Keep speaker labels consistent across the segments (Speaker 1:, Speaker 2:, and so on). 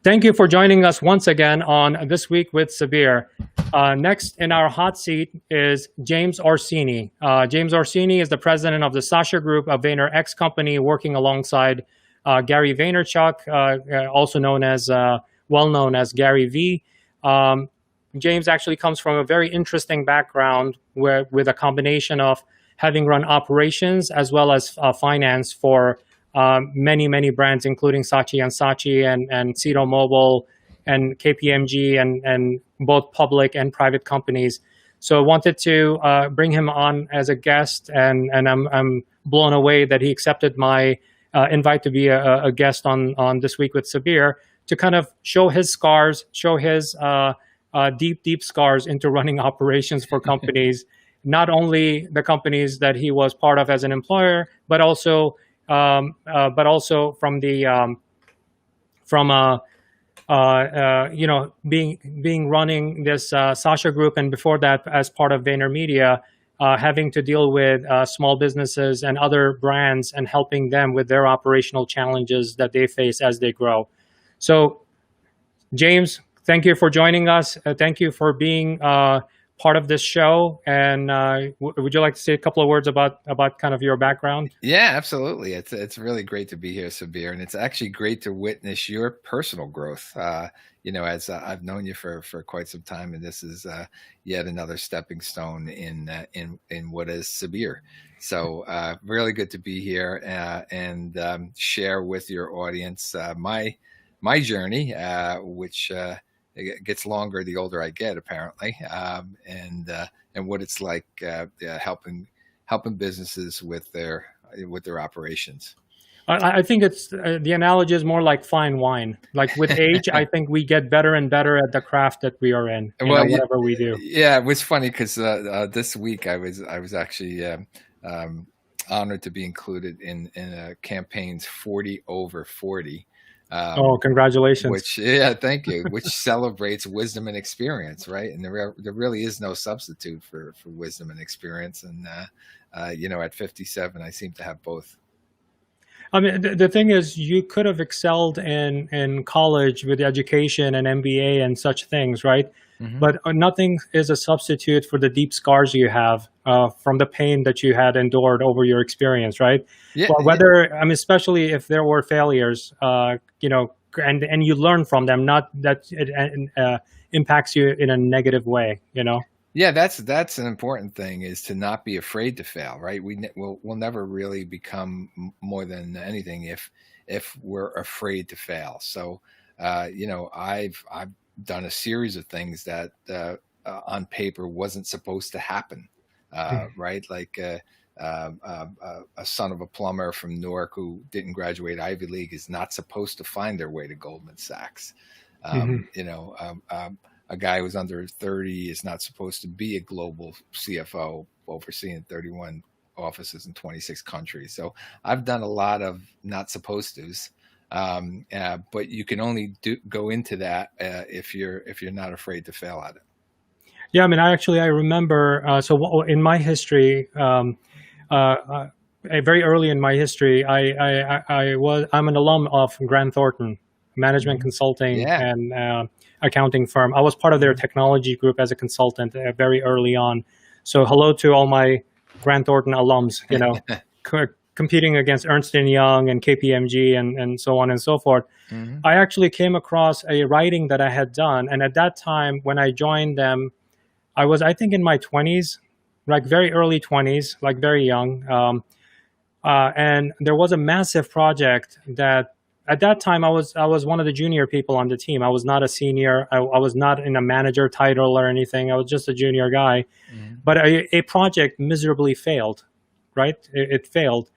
Speaker 1: Thank you for joining us once again on This Week with Sabir. Next in our hot seat is James Orsini. James Orsini is the president of the Sasha Group, a VaynerX company working alongside Gary Vaynerchuk, also well known as Gary V. James actually comes from a very interesting background with a combination of having run operations as well as finance for many brands, including Saatchi & Saatchi and Cito Mobile and KPMG and both public and private companies. So I wanted to bring him on as a guest, and I'm blown away that he accepted my invite to be a guest on This Week with Sabir to kind of show his scars, show his deep scars into running operations for companies, not only the companies that he was part of as an employer, but also from being running this Sasha Group, and before that as part of VaynerMedia, having to deal with small businesses and other brands and helping them with their operational challenges that they face as they grow. So, James, thank you for joining us. Thank you for being part of this show. And would you like to say a couple of words about kind of your background?
Speaker 2: Yeah, absolutely. It's really great to be here, Sabir, and it's actually great to witness your personal growth. As I've known you for quite some time, and this is yet another stepping stone in what is Sabir. So really good to be here and share with your audience my journey, which it gets longer the older I get, apparently, and what it's like helping businesses with their operations.
Speaker 1: I think it's the analogy is more like fine wine. Like with age, I think we get better and better at the craft that we are in, whatever we do.
Speaker 2: Yeah, it was funny because this week I was actually honored to be included in a campaign's 40 over 40.
Speaker 1: Congratulations!
Speaker 2: Thank you. Which celebrates wisdom and experience, right? And there really is no substitute for wisdom and experience. And at 57, I seem to have both.
Speaker 1: I mean, the thing is, you could have excelled in college with education and MBA and such things, right? Mm-hmm. But nothing is a substitute for the deep scars you have from the pain that you had endured over your experience, right? Yeah. Well, especially if there were failures, and you learn from them, not that it impacts you in a negative way,
Speaker 2: Yeah, that's an important thing, is to not be afraid to fail, right? We'll never really become more than anything if we're afraid to fail. So, I've done a series of things that on paper wasn't supposed to happen, right? Like a son of a plumber from Newark who didn't graduate Ivy League is not supposed to find their way to Goldman Sachs. A guy who's under 30 is not supposed to be a global CFO overseeing 31 offices in 26 countries. So I've done a lot of not supposed to's. But you can only go into that if you're not afraid to fail at it.
Speaker 1: Yeah, I mean, I remember. So in my history, very early in my history, I'm an alum of Grant Thornton Management Consulting and accounting firm. I was part of their technology group as a consultant very early on. So hello to all my Grant Thornton alums. Competing against Ernst & Young and KPMG and so on and so forth. Mm-hmm. I actually came across a writing that I had done. And at that time, when I joined them, I was, I think, in my 20s, like very early 20s, like very young. And there was a massive project that at that time I was one of the junior people on the team. I was not a senior. I was not in a manager title or anything. I was just a junior guy. Mm-hmm. But a project miserably failed, right? It failed.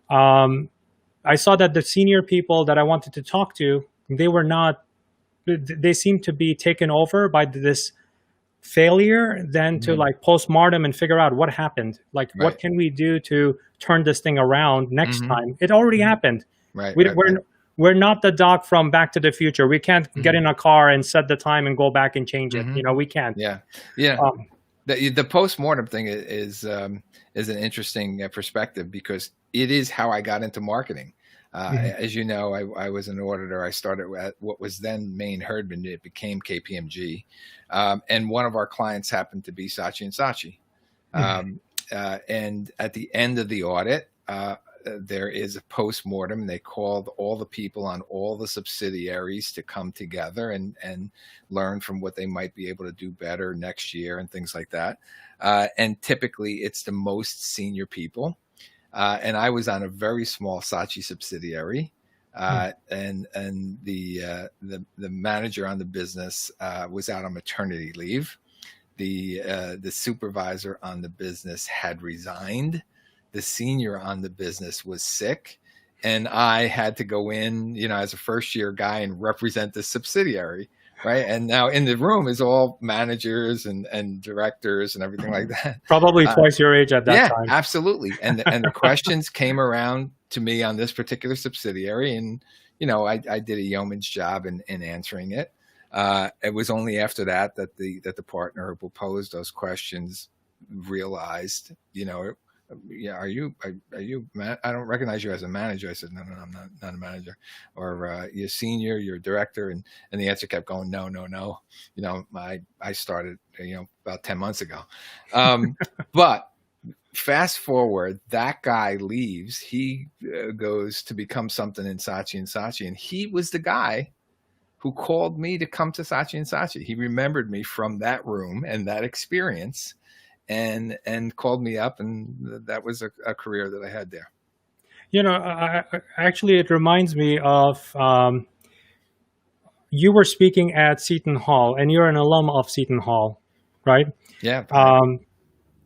Speaker 1: I saw that the senior people that I wanted to talk to, they seemed to be taken over by this failure than to like postmortem and figure out what happened. Like, what can we do to turn this thing around next time? It already happened.
Speaker 2: Right.
Speaker 1: We're not the doc from Back to the Future. We can't get in a car and set the time and go back and change it. We can't.
Speaker 2: Yeah. The postmortem thing is an interesting perspective, because it is how I got into marketing.
Speaker 1: Mhm.
Speaker 2: As you know, I was an auditor. I started at what was then Main Herdman. It became KPMG. And one of our clients happened to be Saatchi and Saatchi.
Speaker 1: Mhm.
Speaker 2: And at the end of the audit, there is a post-mortem. They called all the people on all the subsidiaries to come together and learn from what they might be able to do better next year and things like that. And typically it's the most senior people. And I was on a very small Saatchi subsidiary. And the manager on the business was out on maternity leave. The supervisor on the business had resigned. The senior on the business was sick, and I had to go in, as a first year guy and represent the subsidiary, right? And now in the room is all managers and directors and everything like that.
Speaker 1: Probably twice your age at that
Speaker 2: Yeah,
Speaker 1: time.
Speaker 2: absolutely. And the questions came around to me on this particular subsidiary, and I did a yeoman's job in answering it. It was only after that the partner who proposed those questions realized, yeah, are you? I don't recognize you as a manager. I said, no, I'm not a manager. Or you're senior, you're a director, and the answer kept going, no. I started, about 10 months ago. But fast forward, that guy leaves. He goes to become something in Saatchi and Saatchi, and he was the guy who called me to come to Saatchi and Saatchi. He remembered me from that room and that experience, and called me up, and that was a career that I had there.
Speaker 1: Actually, it reminds me of you were speaking at Seton Hall, and you're an alum of Seton Hall, right?
Speaker 2: Yeah.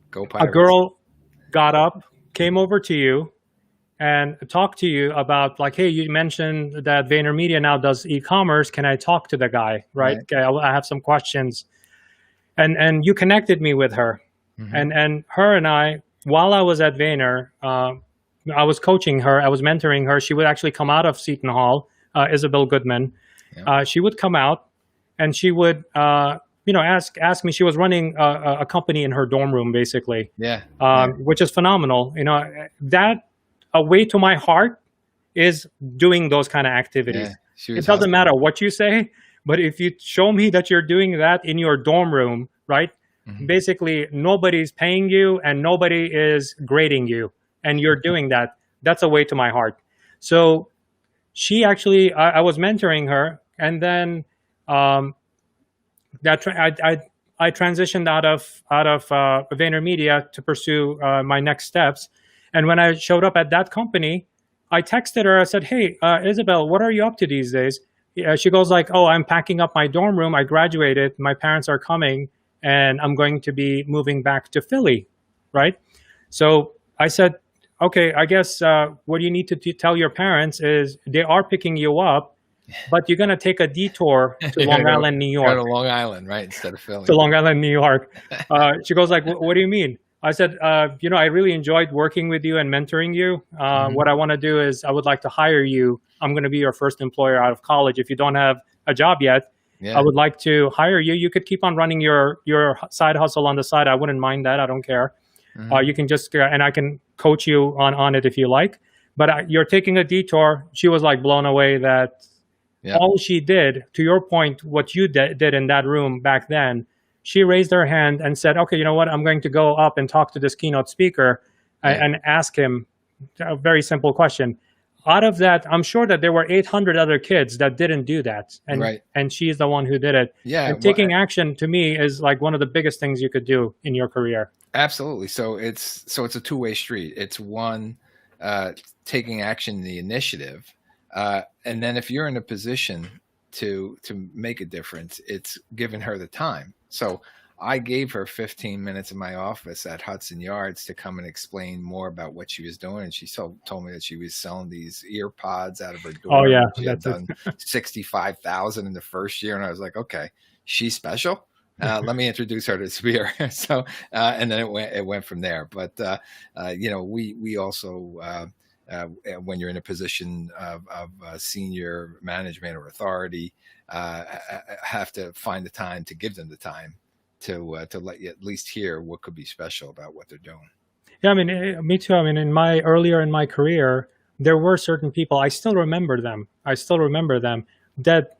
Speaker 2: Go
Speaker 1: A
Speaker 2: Pirates.
Speaker 1: girl got up, came over to you, and talked to you about like, hey, you mentioned that VaynerMedia now does e-commerce. Can I talk to the guy? Right? Okay, I have some questions, and you connected me with her, and her and I, while I was at Vayner, I was coaching her, I was mentoring her. She would actually come out of Seton Hall, Isabel Goodman.
Speaker 2: Yeah.
Speaker 1: She would come out, and she would ask me. She was running a company in her dorm room, basically.
Speaker 2: Yeah.
Speaker 1: Which is phenomenal. That a way to my heart is doing those kind of activities.
Speaker 2: Yeah,
Speaker 1: it doesn't matter what you say, but if you show me that you're doing that in your dorm room, right? Basically, nobody's paying you and nobody is grading you, and you're doing that. That's a way to my heart. So she actually, I was mentoring her, and then I transitioned out of VaynerMedia to pursue my next steps. And when I showed up at that company, I texted her. I said, "Hey, Isabel, what are you up to these days?" She goes like, "Oh, I'm packing up my dorm room. I graduated. My parents are coming, and I'm going to be moving back to Philly." Right? So I said, "Okay, I guess what you need to tell your parents is they are picking you up, but you're going to take a detour to Long Island, New York."
Speaker 2: Go to Long Island, right, instead of Philly.
Speaker 1: To Long Island, New York. She goes like, "What do you mean?" I said, I really enjoyed working with you and mentoring you. What I want to do is I would like to hire you. I'm going to be your first employer out of college. If you don't have a job yet, I would like to hire you. You could keep on running your side hustle on the side. I wouldn't mind that. I don't care. You can just, and I can coach you on it if you like. But you're taking a detour. She was like blown away that all she did, to your point, what you did in that room back then, she raised her hand and said, "Okay, you know what? I'm going to go up and talk to this keynote speaker and ask him a very simple question." Out of that, I'm sure that there were 800 other kids that didn't do that. And she's the one who did it.
Speaker 2: Yeah.
Speaker 1: And taking action to me is like one of the biggest things you could do in your career.
Speaker 2: Absolutely. So it's a two-way street. It's one, taking action, the initiative. And then if you're in a position to make a difference, it's giving her the time. So I gave her 15 minutes in my office at Hudson Yards to come and explain more about what she was doing. And she told me that she was selling these ear pods out of her door.
Speaker 1: Oh, yeah.
Speaker 2: She had done 65,000 in the first year. And I was like, okay, she's special. Let me introduce her to Sabir. So, and then it went from there. But, we also, when you're in a position of senior management or authority, have to find the time to give them the time to let you at least hear what could be special about what they're doing.
Speaker 1: Yeah, I mean, me too. I mean, earlier in my career, there were certain people, I still remember them. That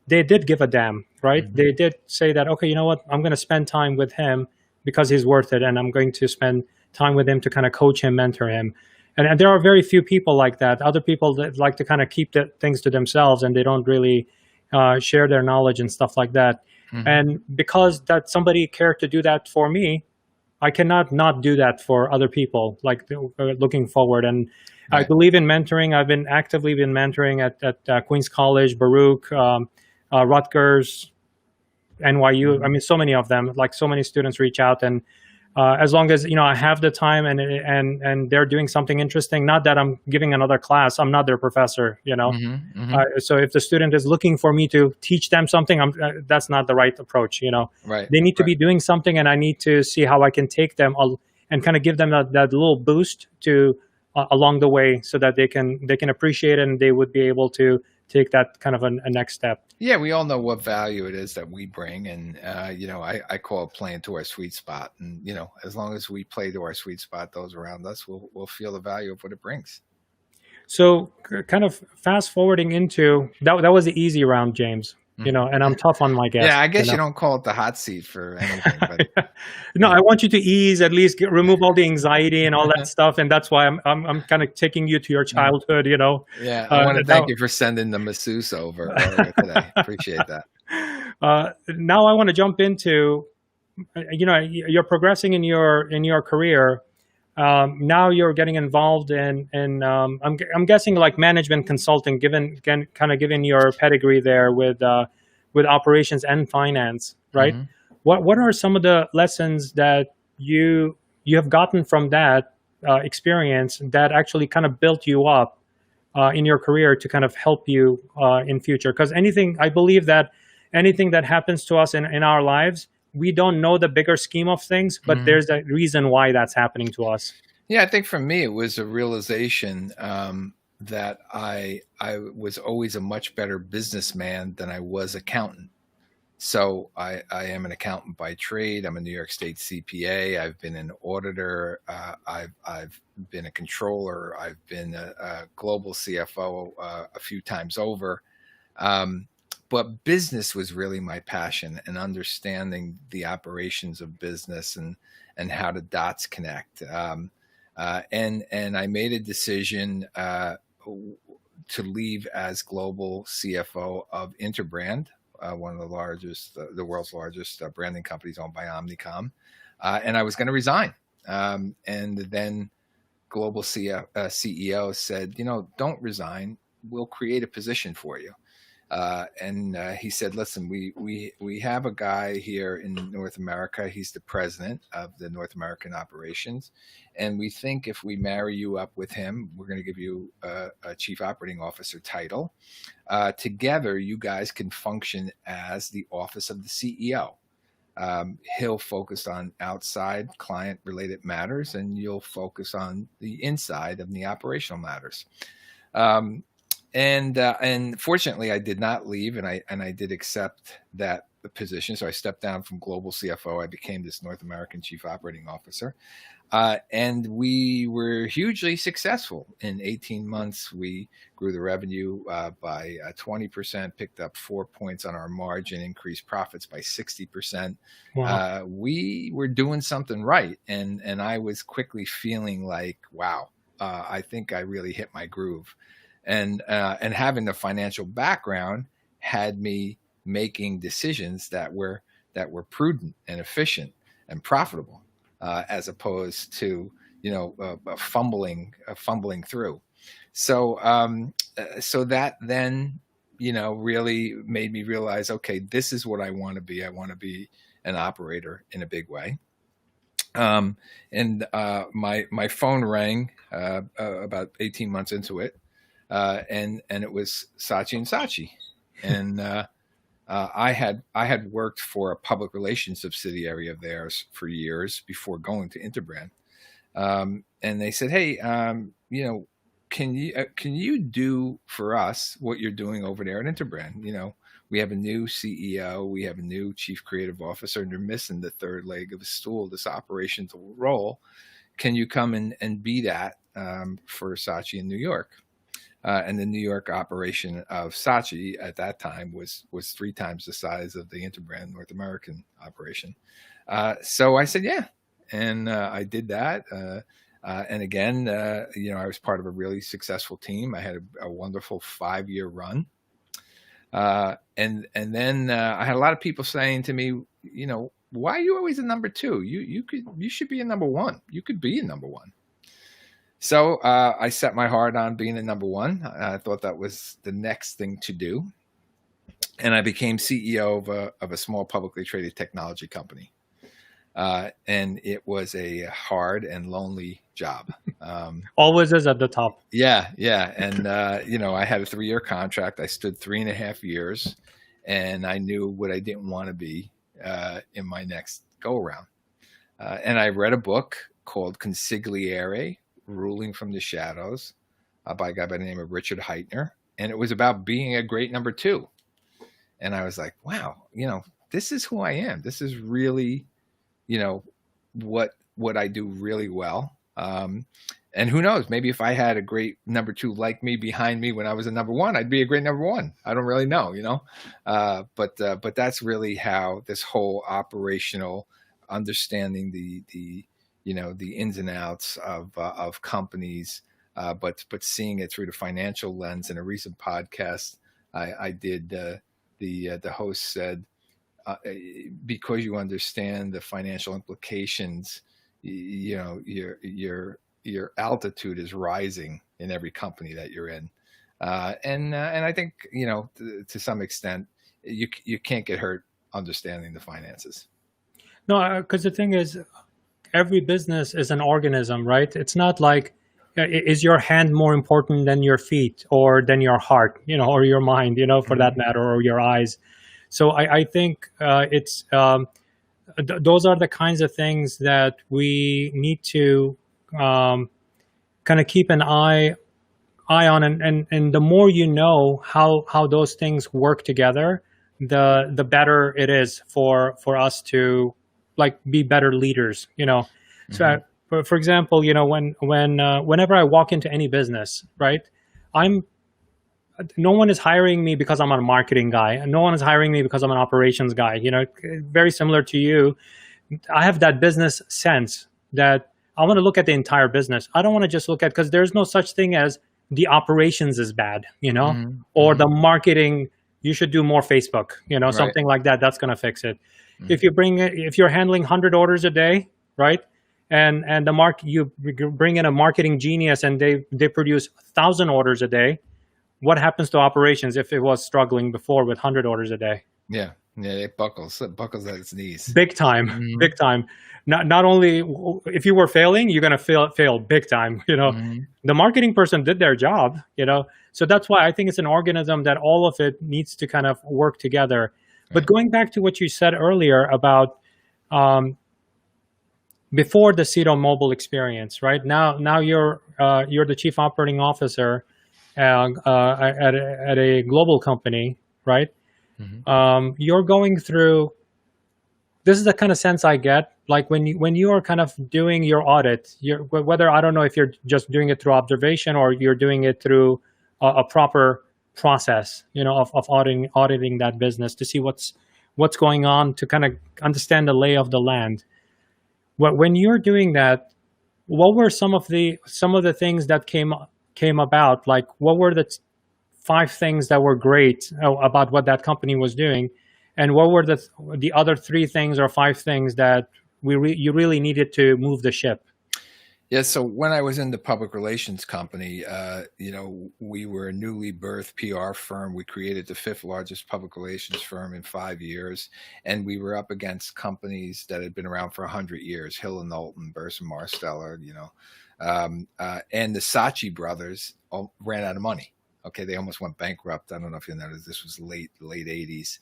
Speaker 1: they did give a damn, right?
Speaker 2: Mhm.
Speaker 1: They did say that, okay, you know what, I'm going to spend time with him because he's worth it, and I'm going to spend time with him to kind of coach him, mentor him. And there are very few people like that. Other people that like to kind of keep the things to themselves, and they don't really share their knowledge and stuff like that.
Speaker 2: Mhm.
Speaker 1: And because that somebody cared to do that for me, I cannot not do that for other people, like looking forward. And I
Speaker 2: Right.
Speaker 1: believe in mentoring. I've been actively been mentoring at Queens College, Baruch, Rutgers, NYU. I
Speaker 2: Mhm.
Speaker 1: mean, so many of them. Like so many students reach out, and as long as I have the time and they're doing something interesting. Not that I'm giving another class. I'm not their professor.
Speaker 2: Mhm. Mhm.
Speaker 1: So if the student is looking for me to teach them something, that's not the right approach.
Speaker 2: Right.
Speaker 1: They need to
Speaker 2: Right.
Speaker 1: be doing something, and I need to see how I can take them and kind of give them that little boost to along the way, so that they can appreciate it, and they would be able to take that kind of a next step.
Speaker 2: Yeah, we all know what value it is that we bring, and I call it playing to our sweet spot. And as long as we play to our sweet spot, those around us will feel the value of what it brings.
Speaker 1: So kind of fast forwarding into that was the easy round, James.
Speaker 2: Mhm.
Speaker 1: And I'm tough on my
Speaker 2: Yeah,
Speaker 1: guests.
Speaker 2: I guess you don't call it the hot seat for anything, but
Speaker 1: No,
Speaker 2: yeah.
Speaker 1: I want you to ease, at least remove all the anxiety and all that stuff, and that's why I'm kind of taking you to your
Speaker 2: Mm.
Speaker 1: childhood.
Speaker 2: Yeah, I want to thank
Speaker 1: Now,
Speaker 2: you for sending the masseuse over earlier today. Appreciate that.
Speaker 1: now I want to jump into, you're progressing in your career. Now you're getting involved in I'm guessing like management consulting, kind of given your pedigree there with operations and finance, right?
Speaker 2: Mhm.
Speaker 1: What are some of the lessons that you have gotten from that experience that actually kind of built you up in your career to kind of help you in future? Because I believe that anything that happens to us in our lives, we don't know the bigger scheme of things, but
Speaker 2: Mhm.
Speaker 1: there's a reason why that's happening to us.
Speaker 2: Yeah, I think for me it was a realization that I was always a much better businessman than I was accountant. So I am an accountant by trade. I'm a New York State CPA. I've been an auditor. I've been a controller. I've been a global CFO a few times over. Um, but business was really my passion, and understanding the operations of business and how the dots connect. And I made a decision to leave as global CFO of Interbrand, one of the largest, the world's largest branding companies owned by Omnicom. And I was going to resign. And then global CEO said, don't resign. We'll create a position for you. And he said, "Listen, we have a guy here in North America. He's the president of the North American operations, and we think if we marry you up with him, we're going to give you a chief operating officer title. Together, you guys can function as the office of the CEO. He'll focus on outside client related matters, and you'll focus on the inside of the operational matters." Um, and fortunately, I did not leave, and I did accept that position. So I stepped down from global CFO. I became this North American Chief Operating Officer, and we were hugely successful. In 18 months, we grew the revenue by 20%, picked up 4 points on our margin, increased profits by 60%.
Speaker 1: Wow.
Speaker 2: We were doing something right, and I was quickly feeling like, wow, I think I really hit my groove. And having the financial background had me making decisions that were prudent and efficient and profitable, as opposed to fumbling through. So that then really made me realize, okay, this is what I want to be. I want to be an operator in a big way. And my phone rang about 18 months into it, and it was Saatchi and Saatchi, and I had worked for a public relations subsidiary of theirs for years before going to Interbrand, and they said, "Hey, can you do for us what you're doing over there at Interbrand? We have a new CEO, we have a new chief creative officer, and they're missing the third leg of the stool, this operational role. Can you come and be that for Saatchi in New York. And the New York operation of Saatchi at that time was 3 times the size of the Interbrand North American operation. So I said, yeah. And I did that. And again, I was part of a really successful team. I had a wonderful 5-year run. And then I had a lot of people saying to me, why are you always a number 2? You should be a number 1. You could be a number 1. So I set my heart on being a number 1. I thought that was the next thing to do. And I became CEO of a small publicly traded technology company. And it was a hard and lonely job.
Speaker 1: Always is at the top.
Speaker 2: Yeah. And, I had a 3-year contract. I stood 3.5 years, and I knew what I didn't want to be in my next go around. And I read a book called Consigliere, Ruling from the Shadows, by a guy by the name of Richard Heitner. And it was about being a great number 2. And I was like, wow, this is who I am. This is really, what I do really well. And who knows, maybe if I had a great number 2 like me behind me when I was a number 1, I'd be a great number 1. I don't really know, but that's really how this whole operational understanding the ins and outs of companies, but seeing it through the financial lens. In a recent podcast I did, the host said, because you understand the financial implications, your altitude is rising in every company that you're in, and I think to some extent you can't get hurt understanding the finances.
Speaker 1: No, because the thing is, every business is an organism, right? It's not like, is your hand more important than your feet or than your heart, or your mind, for that matter, or your eyes. So I think it's those are the kinds of things that we need to kind of keep an eye on, and the more how those things work together, the better it is for us to be better leaders. So for example, whenever I walk into any business, right, no one is hiring me because I'm a marketing guy, and no one is hiring me because I'm an operations guy. Very similar to you, I have that business sense that I want to look at the entire business. I don't want to just look at, because there's no such thing as the operations is bad, or the marketing, you should do more Facebook,
Speaker 2: Right.
Speaker 1: something like that. That's going to fix it. If you're handling 100 orders a day, right? And you bring in a marketing genius and they produce 1,000 orders a day. What happens to operations if it was struggling before with 100 orders a day?
Speaker 2: Yeah, it buckles at its knees.
Speaker 1: Big time, big time. Not only if you were failing, you're going to fail big time. The marketing person did their job. So that's why I think it's an organism that all of it needs to kind of work together. Right. But going back to what you said earlier about before the Cedo mobile experience, right? Now you're the chief operating officer at a global company, right? You're going through. This is the kind of sense I get, like when you are kind of doing your audit, whether, I don't know if you're just doing it through observation or you're doing it through a proper process, of auditing that business to see what's going on, to kind of understand the lay of the land. When you're doing that, what were some of the things that came about? Like, what were the 5 things that were great about what that company was doing, and what were the other 3 things or 5 things that you really needed to move the ship?
Speaker 2: Yeah, so when I was in the public relations company, we were a newly birthed PR firm. We created the 5th largest public relations firm in 5 years, and we were up against companies that had been around for 100 years: Hill & Knowlton, Burson Marsteller, and the Saatchi brothers ran out of money. Okay, they almost went bankrupt. I don't know if you know this was late 80s.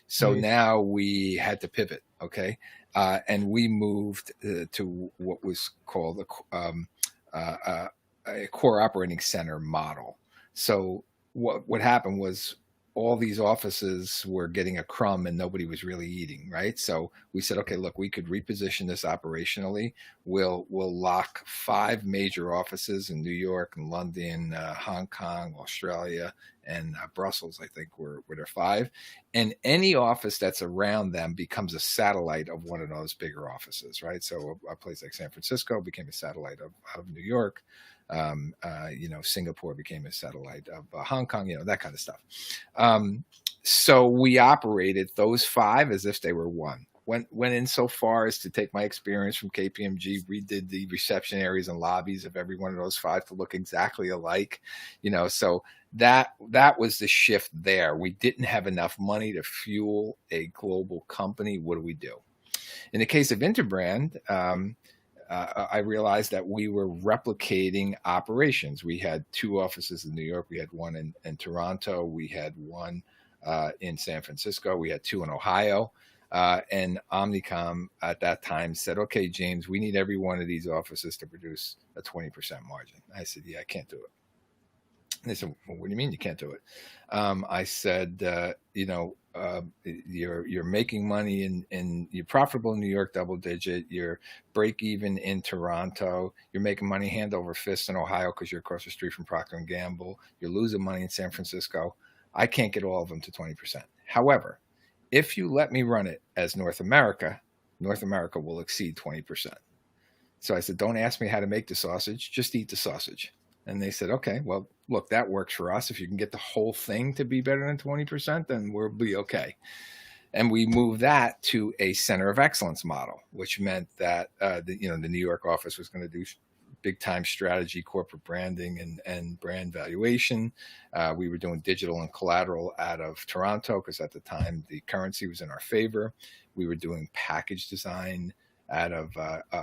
Speaker 2: So now we had to pivot. Okay, and we moved to what was called a core operating center model. So what happened was, all these offices were getting a crumb and nobody was really eating, right? So we said, okay, look, we could reposition this operationally. We'll lock 5 major offices in New York and London, Hong Kong, Australia, and Brussels, I think were their 5. And any office that's around them becomes a satellite of one of those bigger offices, right? So a place like San Francisco became a satellite of New York. Singapore became a satellite of Hong Kong, that kind of stuff. So we operated those 5 as if they were one. Went in so far as to take my experience from KPMG, redid the reception areas and lobbies of every one of those 5 to look exactly alike, so that was the shift there. We didn't have enough money to fuel a global company. What do we do? In the case of Interbrand, I realized that we were replicating operations. We had 2 offices in New York. We had 1 in Toronto. We had 1 in San Francisco. We had 2 in Ohio. And Omnicom at that time said, okay, James, we need every one of these offices to produce a 20% margin. I said, yeah, I can't do it. And they said, well, what do you mean you can't do it? I said, you're making money and you're profitable in New York, double digit. You're break even in Toronto. You're making money hand over fist in Ohio because you're across the street from Procter and Gamble. You're losing money in San Francisco. I can't get all of them to 20%. However, if you let me run it as North America will exceed 20%. So I said, don't ask me how to make the sausage, just eat the sausage. And they said, okay, well, look, that works for us. If you can get the whole thing to be better than 20%, then we'll be okay. And we moved that to a center of excellence model, which meant that the New York office was going to do big time strategy, corporate branding, and brand valuation. We were doing digital and collateral out of Toronto because at the time the currency was in our favor. We were doing package design out of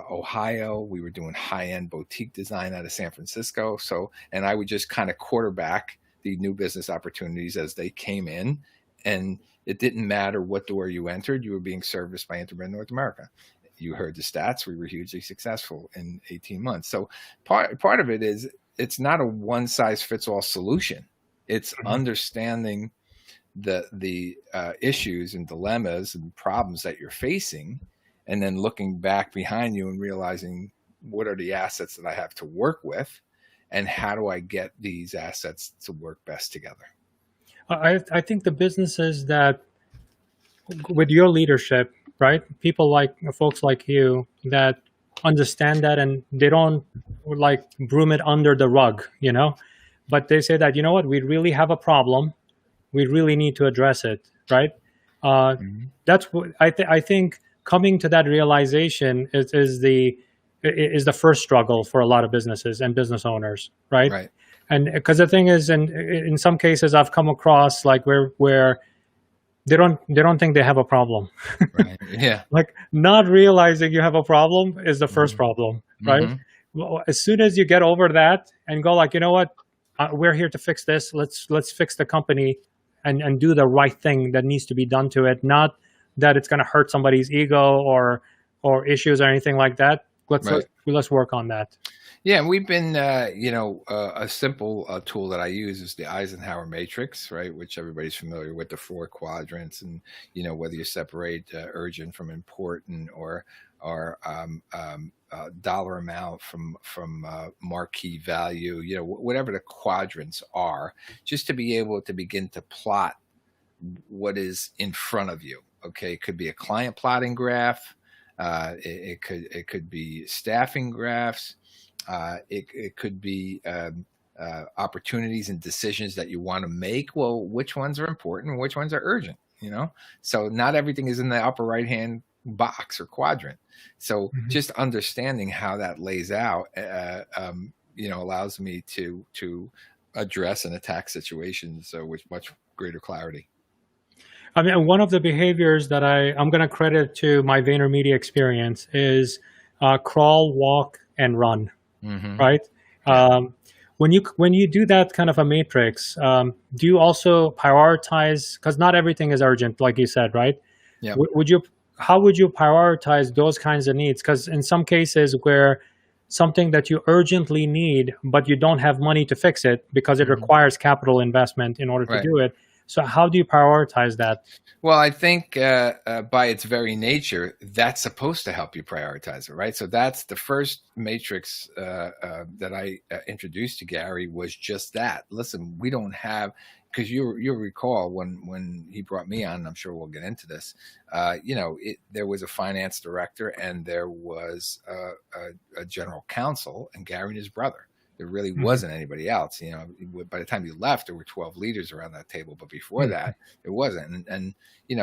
Speaker 2: Ohio. We were doing high-end boutique design out of San Francisco. And I would just kind of quarterback the new business opportunities as they came in. And it didn't matter what door you entered, you were being serviced by Interbrand North America. You heard the stats. We were hugely successful in 18 months. So part of it is it's not a one-size-fits-all solution. It's understanding the issues and dilemmas and problems that you're facing, and then looking back behind you and realizing what are the assets that I have to work with and how do I get these assets to work best together?
Speaker 1: I think the businesses that, with your leadership, right, folks like you that understand that and they don't broom it under the rug, but they say that, we really have a problem. We really need to address it, right? That's what I think. Coming to that realization is the first struggle for a lot of businesses and business owners, right? Right. And because the thing is, in some cases, I've come across where they don't think they have a problem.
Speaker 2: Right. Yeah.
Speaker 1: Not realizing you have a problem is the first problem, right? Well, as soon as you get over that and go we're here to fix this. Let's fix the company and do the right thing that needs to be done to it, not that it's going to hurt somebody's ego or issues or anything like that. Let's work on that.
Speaker 2: Yeah, we've been, a simple tool that I use is the Eisenhower matrix, right? Which everybody's familiar with, the 4 quadrants, and whether you separate urgent from important or dollar amount from marquee value, whatever the quadrants are, just to be able to begin to plot what is in front of you. Okay, it could be a client plotting graph. It could be staffing graphs. It could be opportunities and decisions that you want to make. Well, which ones are important and which ones are urgent? So not everything is in the upper right hand box or quadrant. So just understanding how that lays out, allows me to address and attack situations with much greater clarity.
Speaker 1: I mean, one of the behaviors that I'm going to credit to my VaynerMedia experience is crawl, walk, and run, right? When you do that kind of a matrix, do you also prioritize, because not everything is urgent, like you said, right? Yeah. How would you prioritize those kinds of needs? Because in some cases where something that you urgently need, but you don't have money to fix it because it requires capital investment in order to do it, So how do you prioritize that?
Speaker 2: Well, I think by its very nature, that's supposed to help you prioritize it, right? So that's the first matrix that I introduced to Gary was just that. Listen, we don't have, because you'll recall when he brought me on, I'm sure we'll get into this. There was a finance director and there was a general counsel, and Gary and his brother. There really wasn't anybody else. By the time you left, there were 12 leaders around that table. But before that, there wasn't. And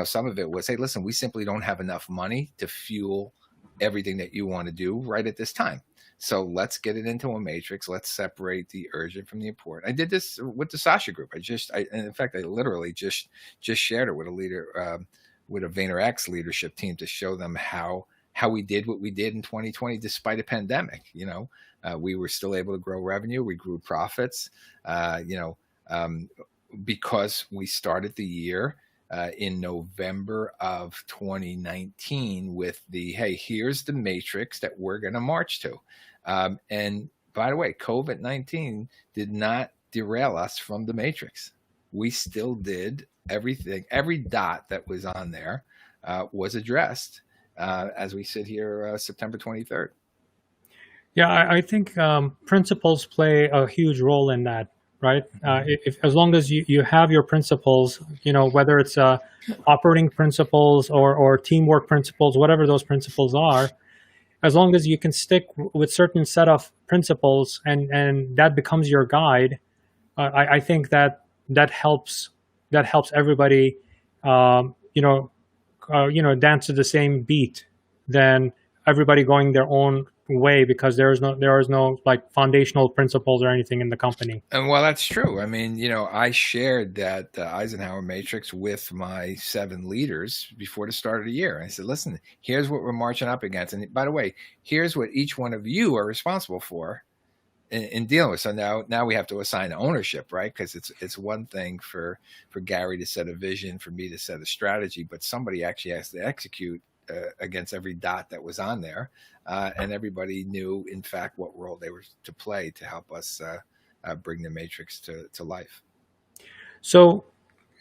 Speaker 2: some of it was, hey, listen, we simply don't have enough money to fuel everything that you want to do right at this time. So let's get it into a matrix. Let's separate the urgent from the important. I did this with the Sasha group. In fact, I literally just shared it with a leader, with a VaynerX leadership team to show them how we did what we did in 2020 despite a pandemic. We were still able to grow revenue. We grew profits, because we started the year in November of 2019 with hey, here's the matrix that we're going to march to. And by the way, COVID-19 did not derail us from the matrix. We still did everything. Every dot that was on there was addressed as we sit here September 23rd.
Speaker 1: Yeah, I think principles play a huge role in that, right? As long as you have your principles, whether it's operating principles or teamwork principles, whatever those principles are, as long as you can stick with certain set of principles and that becomes your guide, I think that helps everybody, dance to the same beat than everybody going their own way because there is no like foundational principles or anything in the company.
Speaker 2: And well, that's true. I mean, I shared that Eisenhower matrix with my 7 leaders before the start of the year. I said, listen, here's what we're marching up against. And by the way, here's what each one of you are responsible for in dealing with. So now we have to assign ownership, right? Because it's one thing for Gary to set a vision, for me to set a strategy, but somebody actually has to execute against every dot that was on there. And everybody knew, in fact, what role they were to play to help us bring the matrix to life.
Speaker 1: So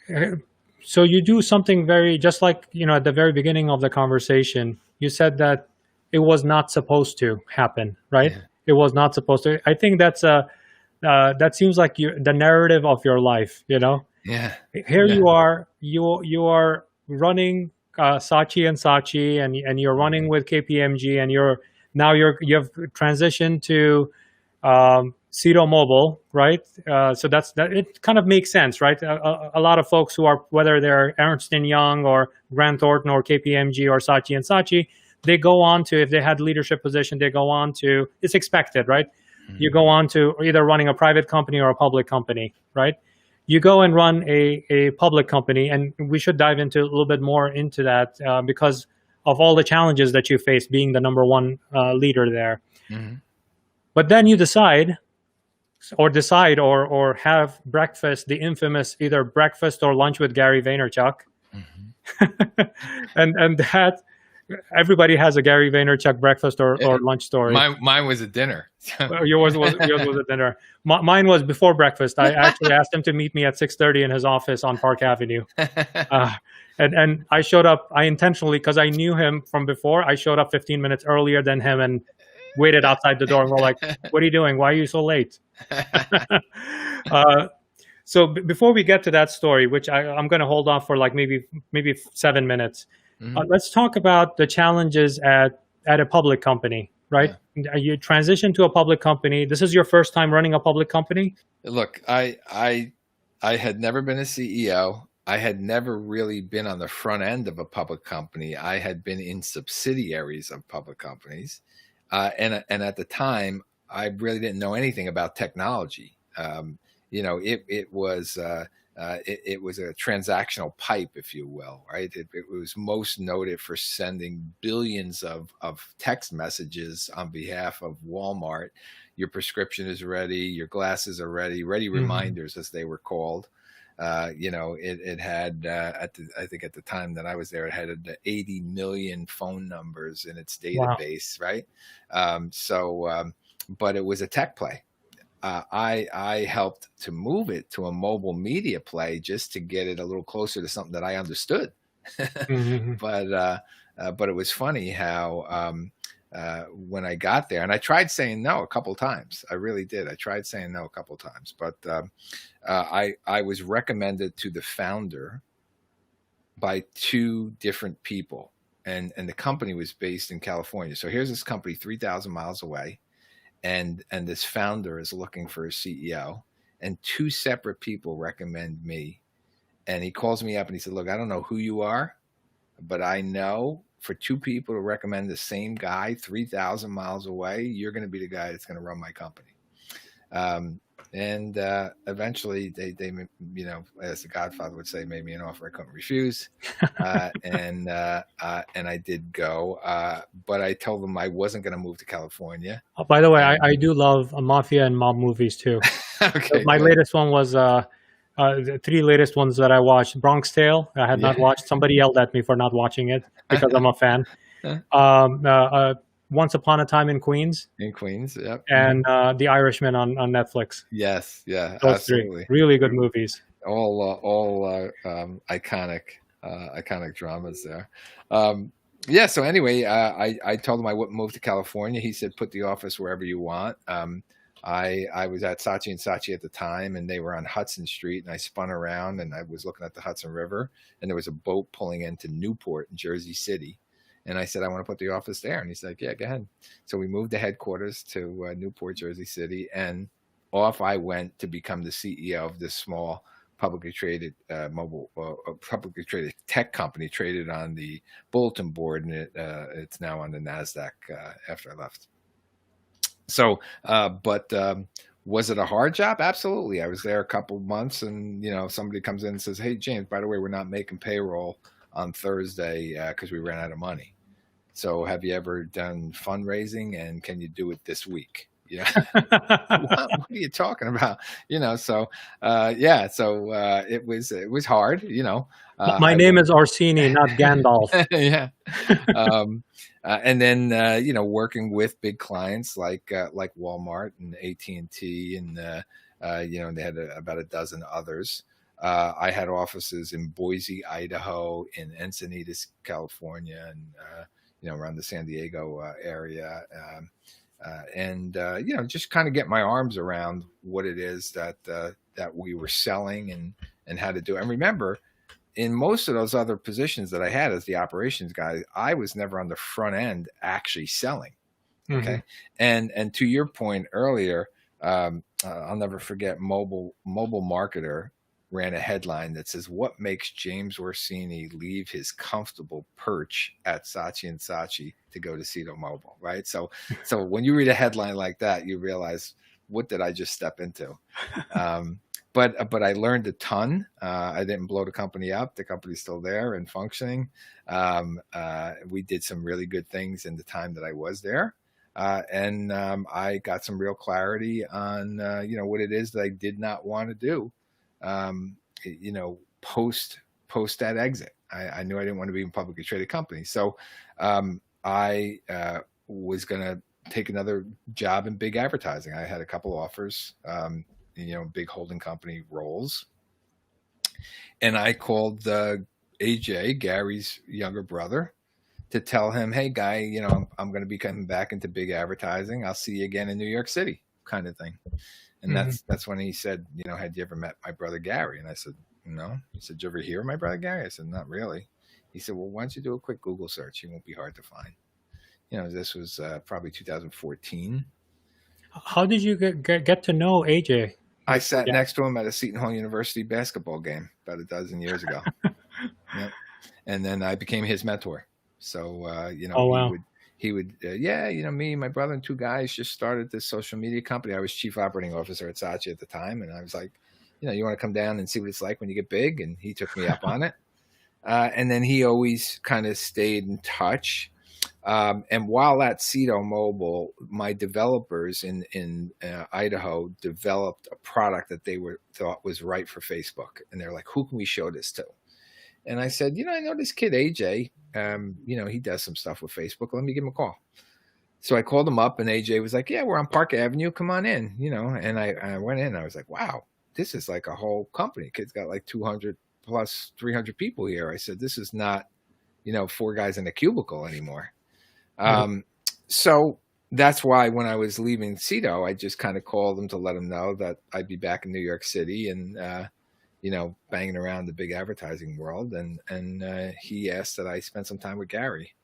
Speaker 1: you do something just like, at the very beginning of the conversation, you said that it was not supposed to happen, right? Yeah. It was not supposed to. I think that seems like the narrative of your life,
Speaker 2: Yeah.
Speaker 1: Here you are running Saatchi and Saatchi, and you're running with KPMG, and you have transitioned to Cito Mobile, right? So that it kind of makes sense, right? A lot of folks who are, whether they're Ernst & Young or Grant Thornton or KPMG or Saatchi and Saatchi, they go on to, if they had leadership position, they go on to, it's expected, right? Mm-hmm. You go on to either running a private company or a public company, right? You go and run a public company, and we should dive into a little bit more into that because of all the challenges that you face being the number one leader there. Mm-hmm. But then you decide or have breakfast, the infamous either breakfast or lunch with Gary Vaynerchuk. Mm-hmm. and that everybody has a Gary Vaynerchuk breakfast or lunch story.
Speaker 2: Mine was a dinner.
Speaker 1: yours was a dinner. Mine was before breakfast. I actually asked him to meet me at 6:30 in his office on Park Avenue. And I showed up, I intentionally, because I knew him from before, I showed up 15 minutes earlier than him and waited outside the door and we're like, what are you doing? Why are you so late? So before we get to that story, which I'm going to hold off for like maybe 7 minutes, let's talk about the challenges at a public company, right? Yeah. You transition to a public company. This is your first time running a public company?
Speaker 2: Look, I had never been a CEO. I had never really been on the front end of a public company. I had been in subsidiaries of public companies. And at the time, I really didn't know anything about technology. It was a transactional pipe, if you will, right? It was most noted for sending billions of text messages on behalf of Walmart. Your prescription is ready, your glasses are ready reminders, as they were called. It had, I think at the time that I was there, it had 80 million phone numbers in its database, wow. Right? But it was a tech play. I helped to move it to a mobile media play just to get it a little closer to something that I understood.
Speaker 1: Mhm.
Speaker 2: But it was funny how when I got there, and I tried saying no a couple times. I really did. I tried saying no a couple times, but I was recommended to the founder by two different people, and the company was based in California. So here's this company 3,000 miles away, and this founder is looking for a CEO, and two separate people recommend me. And he calls me up and he said, "Look, I don't know who you are, but I know for two people to recommend the same guy 3,000 miles away, you're going to be the guy that's going to run my company." And eventually they, you know, as the Godfather would say, made me an offer I couldn't refuse. And I did go, but I told them I wasn't going to move to California.
Speaker 1: By the way, I do love mafia and mob movies too.
Speaker 2: Okay,
Speaker 1: My
Speaker 2: good.
Speaker 1: latest one was the three latest ones that I watched. Bronx Tale, I had not watched. Somebody yelled at me for not watching it because I'm a fan. Once Upon a Time in Queens,
Speaker 2: In Queens, yep.
Speaker 1: and The Irishman on Netflix.
Speaker 2: Yes, yeah,
Speaker 1: Those
Speaker 2: absolutely.
Speaker 1: three really good movies.
Speaker 2: All iconic dramas there. Yeah. So anyway, I told him I wouldn't move to California. He said, "Put the office wherever you want." I was at Saatchi and Saatchi at the time, and they were on Hudson Street, and I spun around and I was looking at the Hudson River, and there was a boat pulling into Newport in Jersey City. And I said, "I want to put the office there." And he's like, "Yeah, go ahead." So we moved the headquarters to Newport, Jersey City, and off I went to become the CEO of this small publicly traded publicly traded tech company, traded on the bulletin board, and it's now on the NASDAQ after I left. So, but was it a hard job? Absolutely. I was there a couple of months, and somebody comes in and says, "Hey, James, by the way, we're not making payroll on Thursday because we ran out of money. So have you ever done fundraising, and can you do it this week?" What are you talking about? So it was hard.
Speaker 1: My name is Orsini, not Gandalf.
Speaker 2: Yeah. And then working with big clients like Walmart and AT&T, and they had about a dozen others. I had offices in Boise, Idaho, in Encinitas, California, and around the San Diego area. And just kind of get my arms around what it is that we were selling and how to do it. And remember, in most of those other positions that I had as the operations guy, I was never on the front end actually selling. Okay. Mm-hmm. And to your point earlier, I'll never forget Mobile Marketer ran a headline that says, "What makes James Orsini leave his comfortable perch at Saatchi & Saatchi to go to Cito Mobile?" Right. So when you read a headline like that, you realize, what did I just step into? But I learned a ton. I didn't blow the company up. The company's still there and functioning. We did some really good things in the time that I was there. And I got some real clarity on, what it is that I did not want to do, post that exit. I knew I didn't want to be in a publicly traded company. So I was going to take another job in big advertising. I had a couple offers, big holding company roles. And I called AJ, Gary's younger brother, to tell him, "Hey, Guy, I'm going to be coming back into big advertising. I'll see you again in New York City," kind of thing. And that's when he said, "Had you ever met my brother Gary?" And I said, "No." He said, "Did you ever hear of my brother Gary?" I said, "Not really." He said, "Well, why don't you do a quick Google search? He won't be hard to find." This was probably 2014.
Speaker 1: How did you get to know AJ?
Speaker 2: I sat next to him at a Seton Hall University basketball game about a dozen years ago. Yep. And then I became his mentor. So, he would, me, my brother, and two guys just started this social media company. I was chief operating officer at Sasha at the time. And I was like, "You want to come down and see what it's like when you get big?" And he took me up on it. And then he always kind of stayed in touch. And while at Cito Mobile, my developers in Idaho developed a product that they thought was right for Facebook. And they're like, "Who can we show this to?" And I said, "I know this kid, AJ, he does some stuff with Facebook. Let me give him a call." So I called him up, and AJ was like, "Yeah, we're on Park Avenue. Come on in." And I went in. And I was like, "Wow, this is like a whole company. Kid's got like 200 plus 300 people here." I said, "This is not, four guys in a cubicle anymore."
Speaker 1: Right.
Speaker 2: So that's why when I was leaving Cito, I just kind of called him to let him know that I'd be back in New York City and, banging around the big advertising world. And he asked that I spend some time with Gary.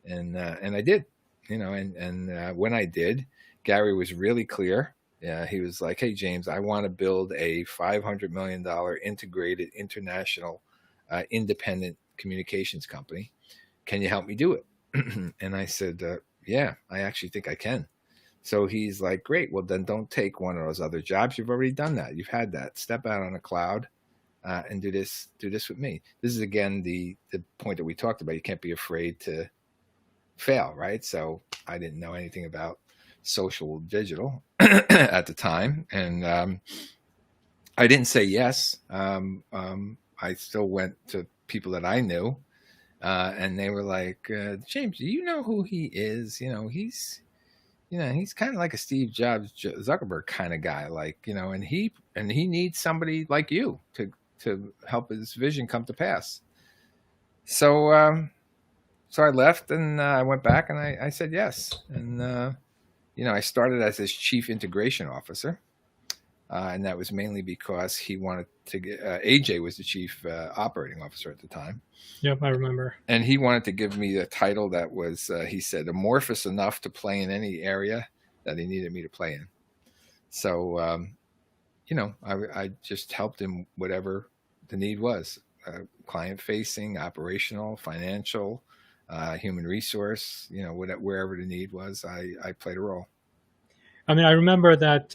Speaker 2: And I did, and when I did, Gary was really clear. Yeah, he was like, "Hey, James, I want to build a $500 million integrated international independent communications company. Can you help me do it?" And I said, "Yeah, I actually think I can." So he's like, "Great. Well, then don't take one of those other jobs. You've already done that. You've had that. Step out on a cloud and do this with me." This is, again, the point that we talked about. You can't be afraid to fail, right? So I didn't know anything about social digital at the time. And I didn't say yes. I still went to people that I knew. And they were like, "James, do you know who he is? He's kind of like a Steve Jobs, Zuckerberg kind of guy, and he needs somebody like you to help his vision come to pass." So I left, and I went back, and I said yes. And I started as his chief integration officer. And that was mainly because he wanted to get, AJ was the chief operating officer at the time.
Speaker 1: Yep, I remember. And
Speaker 2: he wanted to give me a title that was, he said, amorphous enough to play in any area that he needed me to play in. So, I just helped him whatever the need was, client facing, operational, financial, human resource, wherever the need was, I played a role.
Speaker 1: I mean, I remember that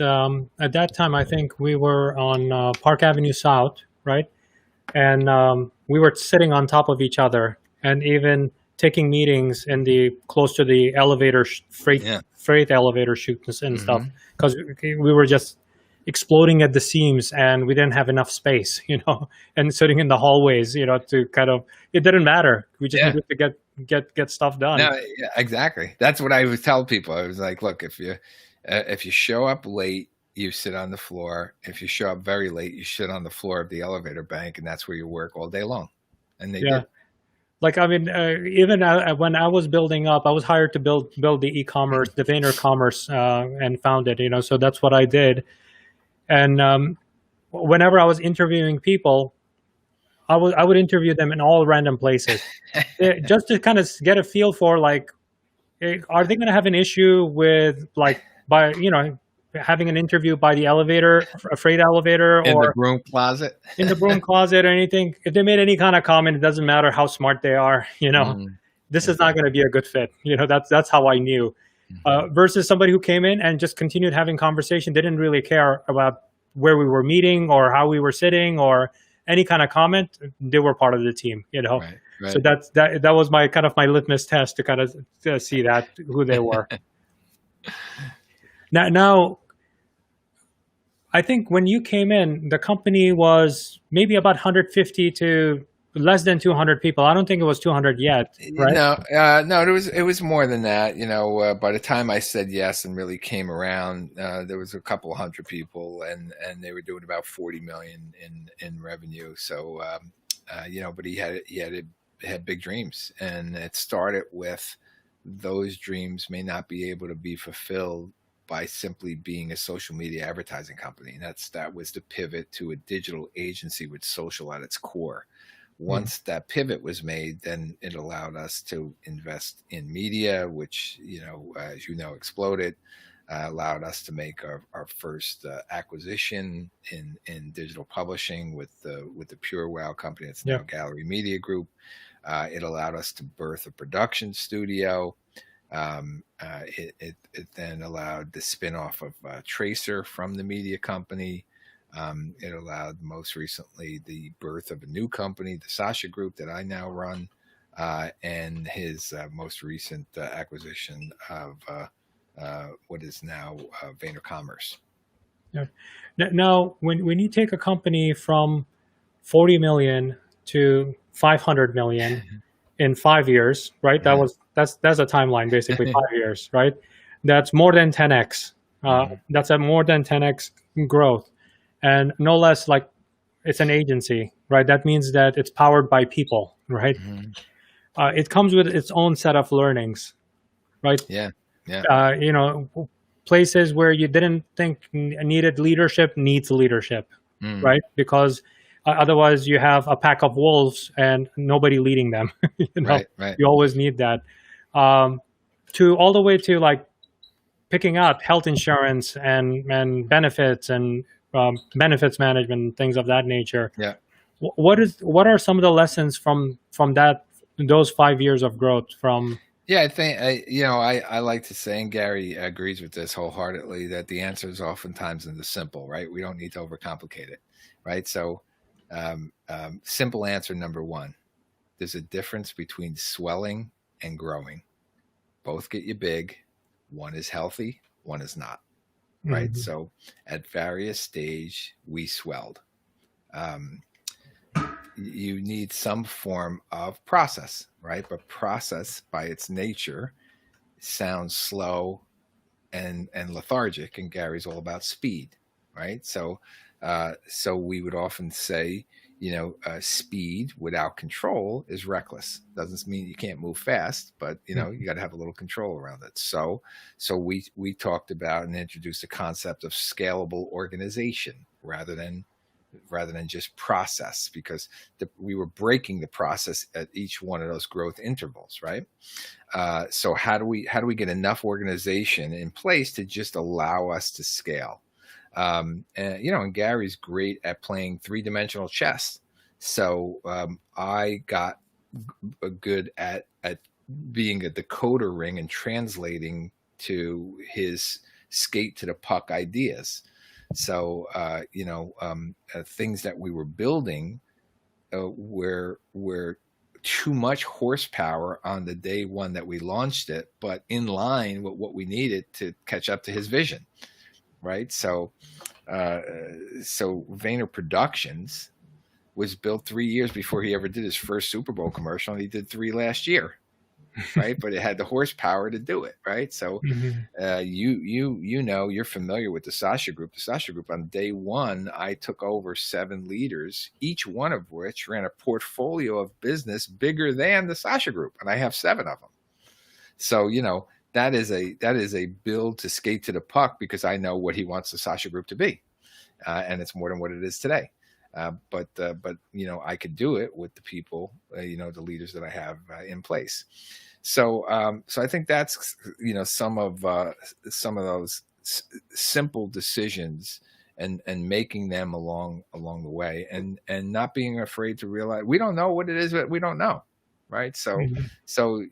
Speaker 1: at that time, I think we were on Park Avenue South, right? And we were sitting on top of each other and even taking meetings in close to the elevator, freight elevator chutes and stuff, because we were just exploding at the seams and we didn't have enough space, and sitting in the hallways, to kind of, it didn't matter. We just needed to get stuff done.
Speaker 2: No, yeah, exactly. That's what I would tell people. I was like, look, if you show up late, you sit on the floor. If you show up very late, you sit on the floor of the elevator bank, and that's where you work all day long. And they did.
Speaker 1: Like, I mean, even when I was building up, I was hired to build the eCommerce, the VaynerCommerce, and found it, so that's what I did. And whenever I was interviewing people, I would interview them in all random places, just to kind of get a feel for, like, are they going to have an issue with, like, by having an interview by the elevator, a freight elevator,
Speaker 2: in
Speaker 1: or
Speaker 2: the broom closet,
Speaker 1: or anything. If they made any kind of comment, it doesn't matter how smart they are. This is not going to be a good fit. That's how I knew. Versus somebody who came in and just continued having conversation, didn't really care about where we were meeting or how we were sitting or any kind of comment. They were part of the team.
Speaker 2: Right.
Speaker 1: So that was my kind of my litmus test to kind of see that who they were. Now, I think when you came in, the company was maybe about 150 to less than 200 people. I don't think it was 200 yet, right?
Speaker 2: No, it was more than that. By the time I said yes and really came around, there was a couple hundred people, and they were doing about 40 million in revenue. So, but he had big dreams, and it started with those dreams may not be able to be fulfilled by simply being a social media advertising company. And that was the pivot to a digital agency with social at its core. Once that pivot was made, then it allowed us to invest in media, which, as exploded, allowed us to make our first acquisition in digital publishing with the Pure Wow company. It's now Gallery Media Group. It allowed us to birth a production studio. It then allowed the spinoff of Tracer from the media company. It allowed most recently the birth of a new company, the Sasha Group, that I now run, and his most recent acquisition of what is now VaynerCommerce.
Speaker 1: Yeah. Now, when you take a company from 40 million to 500 million in 5 years, right?
Speaker 2: Right.
Speaker 1: That's a timeline, basically 5 years, right? That's more than 10x. That's a more than 10x growth, and no less like it's an agency, right? That means that it's powered by people, right?
Speaker 2: Mhm.
Speaker 1: It comes with its own set of learnings, right?
Speaker 2: Yeah. Yeah.
Speaker 1: You know, places where you didn't think needed leadership needs leadership,
Speaker 2: Mm.
Speaker 1: right? Because otherwise you have a pack of wolves and nobody leading them. You know,
Speaker 2: Right. Right.
Speaker 1: you always need that. Um, to all the way to like picking out health insurance and benefits and benefits management and things of that nature.
Speaker 2: Yeah.
Speaker 1: What are some of the lessons from those 5 years of growth from?
Speaker 2: Yeah, I think I like to say, and Gary agrees with this wholeheartedly, that the answer is oftentimes in the simple, right? We don't need to overcomplicate it, right? So, simple answer number one: there's a difference between swelling and growing. Both get you big. One is healthy, one is not, right?
Speaker 1: Mhm.
Speaker 2: So, at various stage, we swelled. Um, you need some form of process, right? But process by its nature sounds slow and lethargic, and Gary's all about speed, right? So we would often say, speed without control is reckless. Doesn't mean you can't move fast, but you got to have a little control around it. So we talked about and introduced the concept of scalable organization rather than just process, because we were breaking the process at each one of those growth intervals, right? So how do we get enough organization in place to just allow us to scale? And Gary's great at playing three-dimensional chess. So I got good at being a decoder ring and translating to his skate to the puck ideas. So things that we were building were too much horsepower on the day one that we launched it, but in line with what we needed to catch up to his vision, right? So Vayner Productions was built 3 years before he ever did his first Super Bowl commercial, and he did 3 last year, right? But it had the horsepower to do it, right? So
Speaker 1: Mhm.
Speaker 2: you're familiar with the Sasha Group. The Sasha Group, on day one, I took over 7 leaders, each one of which ran a portfolio of business bigger than the Sasha Group, and I have 7 of them. So that is a build to skate to the puck, because I know what he wants the Sasha Group to be, and it's more than what it is today. But I could do it with the people, the leaders that I have in place. So I think that's some of those simple decisions and making them along the way, and not being afraid to realize we don't know what it is that we don't know, right? So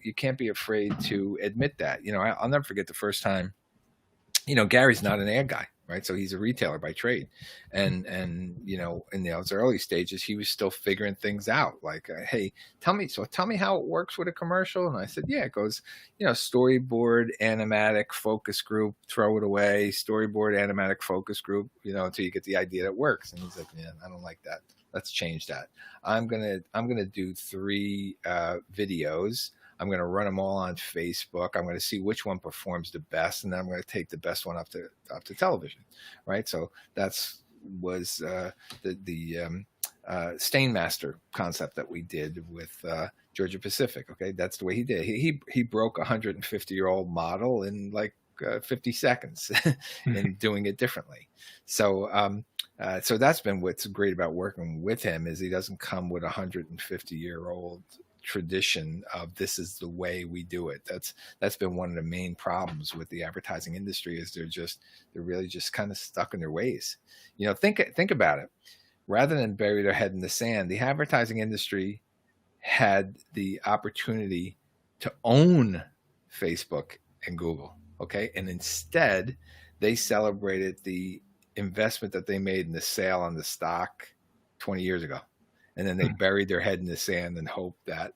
Speaker 2: you can't be afraid to admit that. I'll never forget the first time. Gary's not an ad guy, right? So he's a retailer by trade, and in those early stages, he was still figuring things out. Like, hey, tell me how it works with a commercial. And I said, yeah, it goes, storyboard, animatic, focus group, throw it away, storyboard, animatic, focus group, until you get the idea that works. And he's like, man, I don't like that. Let's change that. I'm gonna do 3 videos. I'm going to run them all on Facebook. I'm going to see which one performs the best, and then I'm going to take the best one up to television, right? So was the Stainmaster concept that we did with Georgia Pacific. Okay, that's the way he did. He broke a 150-year-old model in like 50 seconds, in doing it differently. So that's been what's great about working with him, is he doesn't come with a 150-year-old tradition of this is the way we do it. That's been one of the main problems with the advertising industry, is they're really just kind of stuck in their ways. Think about it. Rather than bury their head in the sand, the advertising industry had the opportunity to own Facebook and Google, okay? And instead, they celebrated the investment that they made in the sale on the stock 20 years ago. And then they buried their head in the sand and hoped that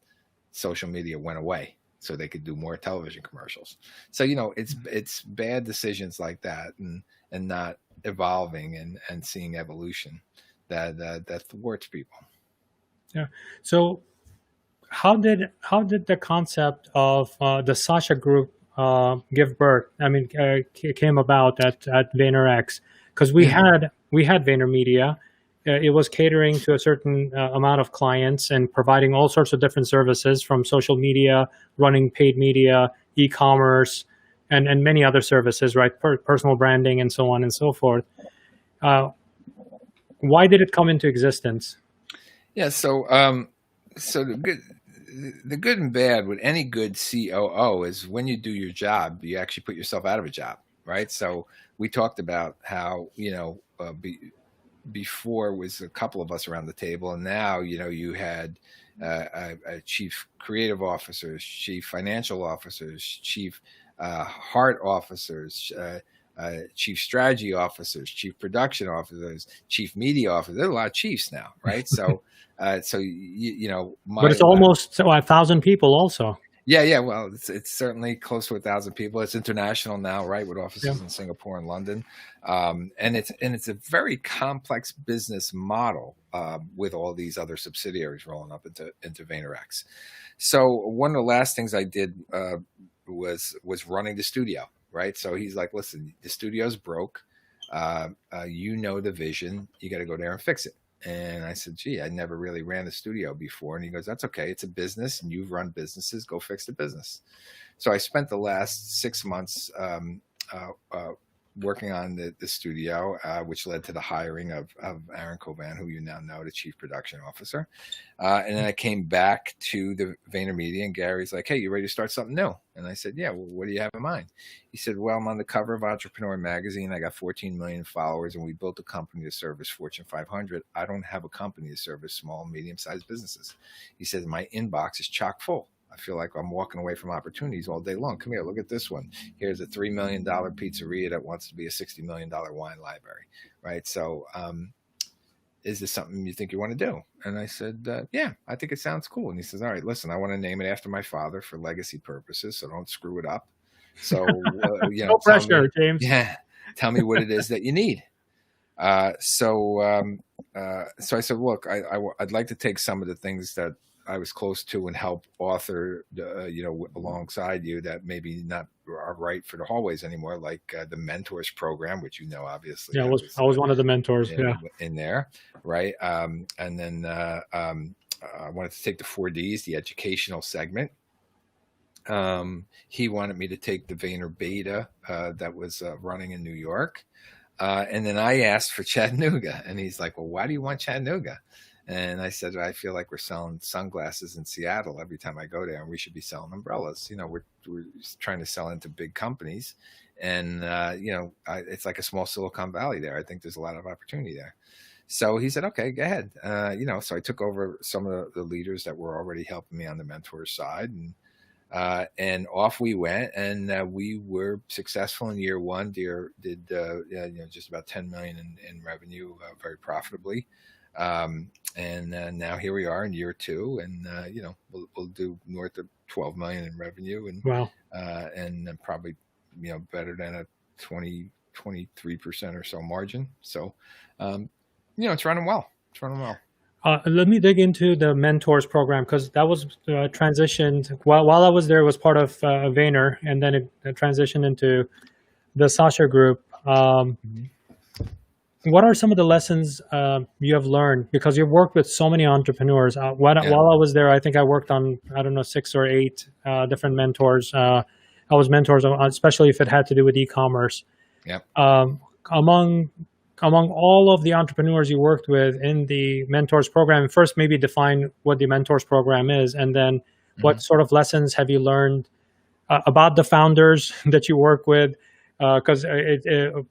Speaker 2: social media went away so they could do more television commercials. So, it's bad decisions like that, and not evolving and seeing evolution that thwarts people.
Speaker 1: Yeah. So how did the concept of the Sasha Group give birth? I mean, came about at VaynerX, because we had VaynerMedia. It was catering to a certain amount of clients and providing all sorts of different services, from social media, running paid media, e-commerce, and many other services, right? Personal branding and so on and so forth. Why did it come into existence?
Speaker 2: Yeah. So the good and bad with any good COO is when you do your job, you actually put yourself out of a job, right? So we talked about how, before was a couple of us around the table, and now, you had chief creative officers, chief financial officers, chief heart officers, chief strategy officers, chief production officers, chief media officers. There's a lot of chiefs now, right? So,
Speaker 1: But it's almost 1,000 people also.
Speaker 2: Yeah. Well, it's certainly close to 1,000 people. It's international now, right, with offices in Singapore and London, and it's a very complex business model with all these other subsidiaries rolling up into VaynerX. So one of the last things I did was running the studio, right? So he's like, "Listen, the studio's broke. The vision. You got to go there and fix it." And I said, "Gee, I never really ran a studio before." And he goes, "That's okay. It's a business, and you've run businesses. Go fix the business." So I spent the last 6 months working on the studio, which led to the hiring of Aaron Covan, who you now know, the chief production officer. And then I came back to the VaynerMedia, and Gary's like, "Hey, you ready to start something new?" And I said, "Yeah, well, what do you have in mind?" He said, "Well, I'm on the cover of Entrepreneur Magazine. I got 14 million followers, and we built a company to service Fortune 500. I don't have a company to service small, medium-sized businesses." He says, "My inbox is chock full. I feel like I'm walking away from opportunities all day long. Come here, look at this one. Here's a $3 million pizzeria that wants to be a $60 million wine library," right? So, is this something you think you want to do? And I said, "Yeah, I think it sounds cool." And he says, "All right, listen, I want to name it after my father for legacy purposes, so don't screw it up. So,
Speaker 1: no pressure, James.
Speaker 2: Yeah, tell me what it is that you need." So I said, "Look, I'd like to take some of the things that I was close to and help author, alongside you, that maybe not are right for the hallways anymore, like the mentors program, which obviously."
Speaker 1: Yeah, I was one of the mentors.
Speaker 2: In there, right? And then I wanted to take the 4Ds, the educational segment. He wanted me to take the VaynerBeta that was running in New York. And then I asked for Chattanooga, and he's like, "Well, why do you want Chattanooga?" And I said, "I feel like we're selling sunglasses in Seattle every time I go there, and we should be selling umbrellas. We're trying to sell into big companies, and it's like a small Silicon Valley there. I think there's a lot of opportunity there." So he said, "Okay, go ahead." So I took over some of the leaders that were already helping me on the mentor side, and off we went, and we were successful in year one. Did just about 10 million in revenue, very profitably. And now here we are in year two, and we'll do north of 12 million in revenue, and
Speaker 1: Wow.
Speaker 2: And probably better than a 23% or so margin. So it's running well.
Speaker 1: Let me dig into the mentors program, because that was transitioned while I was there. It was part of Vayner, and then it transitioned into the Sasha Group. What are some of the lessons you have learned? Because you've worked with so many entrepreneurs. While I was there, I think I worked on, 6 or 8 different mentors. I was mentors, especially if it had to do with e-commerce.
Speaker 2: Yep.
Speaker 1: Among all of the entrepreneurs you worked with in the mentors program, first maybe define what the mentors program is, and then what sort of lessons have you learned about the founders that you work with? Because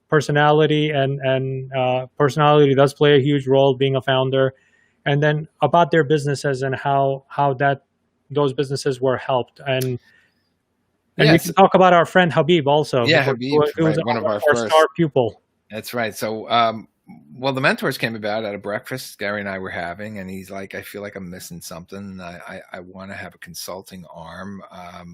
Speaker 1: personality and personality does play a huge role being a founder, and then about their businesses and how those businesses were helped, and we can talk about our friend Habib also.
Speaker 2: Yeah, Habib,
Speaker 1: who was
Speaker 2: one of our
Speaker 1: first star pupil.
Speaker 2: That's right. So, the mentors came about at a breakfast Gary and I were having, and he's like, "I feel like I'm missing something. I want to have a consulting arm. I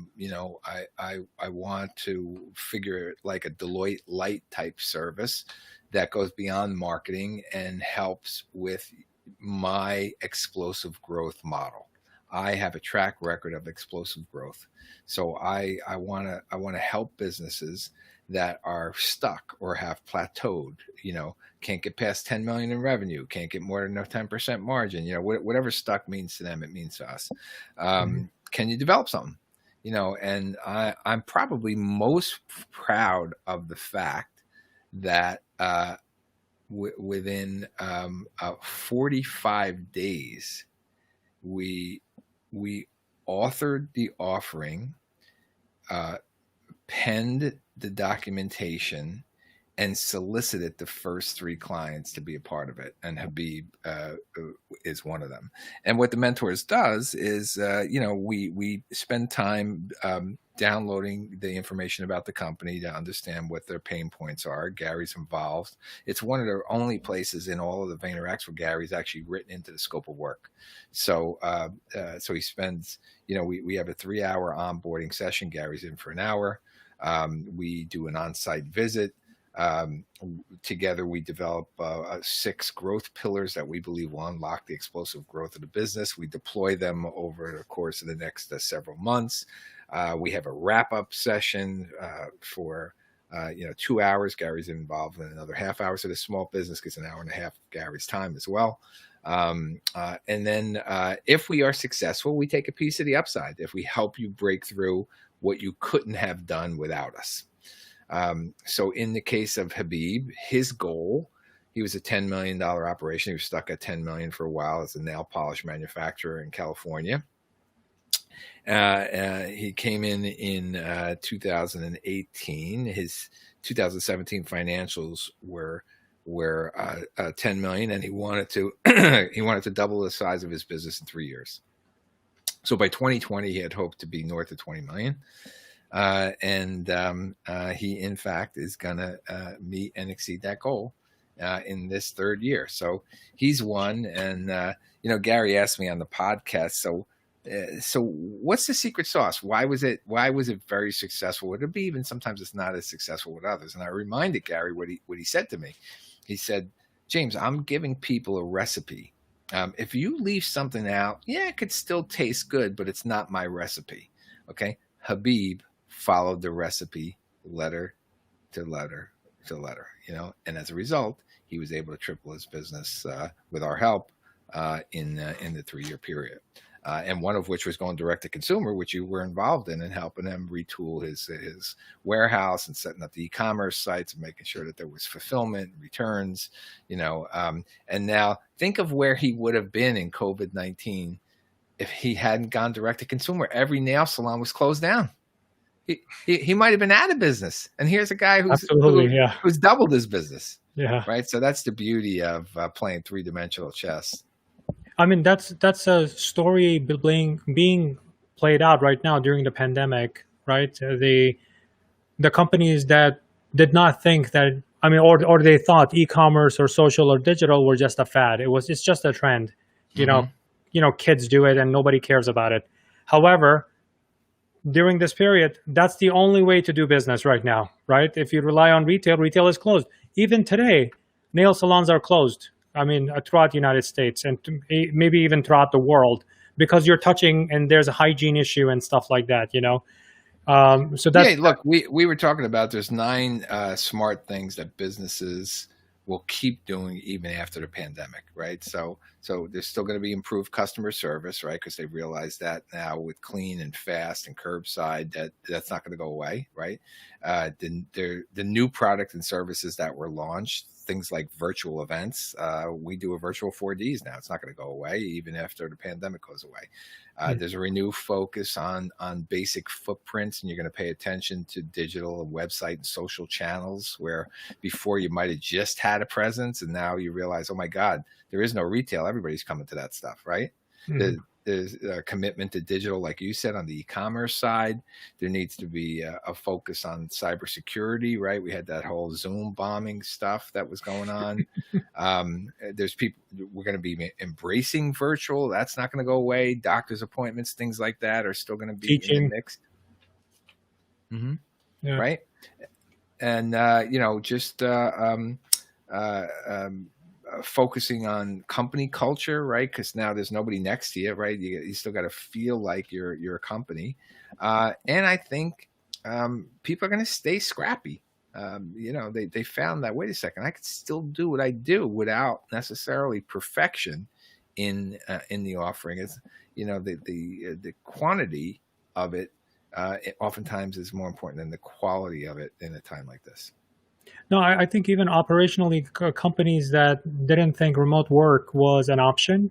Speaker 2: want to figure like a Deloitte Light type service that goes beyond marketing and helps with my explosive growth model. I have a track record of explosive growth. So I want to help businesses that are stuck or have plateaued, can't get past 10 million in revenue, can't get more than a 10% margin, whatever stuck means to them, it means to us. Can you develop something? And I'm probably most proud of the fact that within 45 days, we authored the offering, penned the documentation, and solicited the first 3 clients to be a part of it. And Habib is one of them. And what the Mentors does is, we spend time downloading the information about the company to understand what their pain points are. Gary's involved. It's one of the only places in all of the VaynerX where Gary's actually written into the scope of work. So he spends, we have a 3-hour onboarding session. Gary's in for an hour. We do an on-site visit. Together, we develop 6 growth pillars that we believe will unlock the explosive growth of the business. We deploy them over the course of the next several months. We have a wrap-up session for 2 hours. Gary's involved in another half hour, so the small business gets an hour and a half of Gary's time as well. And then if we are successful, we take a piece of the upside if we help you break through what you couldn't have done without us. So in the case of Habib, his goal, he was a $10 million operation. He was stuck at 10 million for a while as a nail polish manufacturer in California. He came in 2018. His 2017 financials were 10 million, and he wanted to double the size of his business in 3 years. So by 2020, he had hoped to be north of 20 million. And he, in fact, is going to meet and exceed that goal in this 3rd year. So he's one. And, Gary asked me on the podcast, so what's the secret sauce? Why was it very successful? Would it be even sometimes it's not as successful with others? And I reminded Gary what he said to me. He said, James, I'm giving people a recipe. If you leave something out, it could still taste good, but it's not my recipe. Okay. Habib followed the recipe letter to letter to letter, and as a result, he was able to triple his business with our help in the 3-year period. And one of which was going direct to consumer, which you were involved in and helping him retool his warehouse and setting up the e-commerce sites and making sure that there was fulfillment, returns, and now think of where he would have been in COVID-19 if he hadn't gone direct to consumer. Every nail salon was closed down. He might have been out of business. And here's a guy who's doubled his business. Yeah. Right. So that's the beauty of playing 3-dimensional chess.
Speaker 1: I mean, that's a story being played out right now during the pandemic, right? The companies that did not think that, or they thought e-commerce or social or digital were just a fad. It's just a trend. Kids do it and nobody cares about it. However, during this period, that's the only way to do business right now, right? If you rely on retail is closed. Even today, nail salons are closed. Throughout the United States and maybe even throughout the world, because you're touching and there's a hygiene issue and stuff like that, So that's
Speaker 2: look, we were talking about there's 9 smart things that businesses will keep doing even after the pandemic, right? So there's still going to be improved customer service, right? Because they realize that now with clean and fast and curbside, that's not going to go away, right? The new product and services that were launched, things like virtual events. We do a virtual 4Ds now. It's not going to go away even after the pandemic goes away. There's a renewed focus on basic footprints, and you're going to pay attention to digital and website and social channels, where before you might have just had a presence, and now you realize, oh my God, there is no retail. Everybody's coming to that stuff, right? Mm-hmm. There's a commitment to digital, like you said, on the e-commerce side. There needs to be a focus on cybersecurity, right? We had that whole Zoom bombing stuff that was going on. There's people, we're going to be embracing virtual. That's not going to go away. Doctor's appointments, things like that are still going to be
Speaker 1: teaching.
Speaker 2: In the mix. Mm-hmm. Yeah. Right. And, focusing on company culture, right? Because now there's nobody next to you, right? You still got to feel like you're a company, and I think people are going to stay scrappy. They found that, wait a second, I could still do what I do without necessarily perfection in the offering. It's the quantity of it, oftentimes is more important than the quality of it in a time like this.
Speaker 1: No, I think even operationally, companies that didn't think remote work was an option,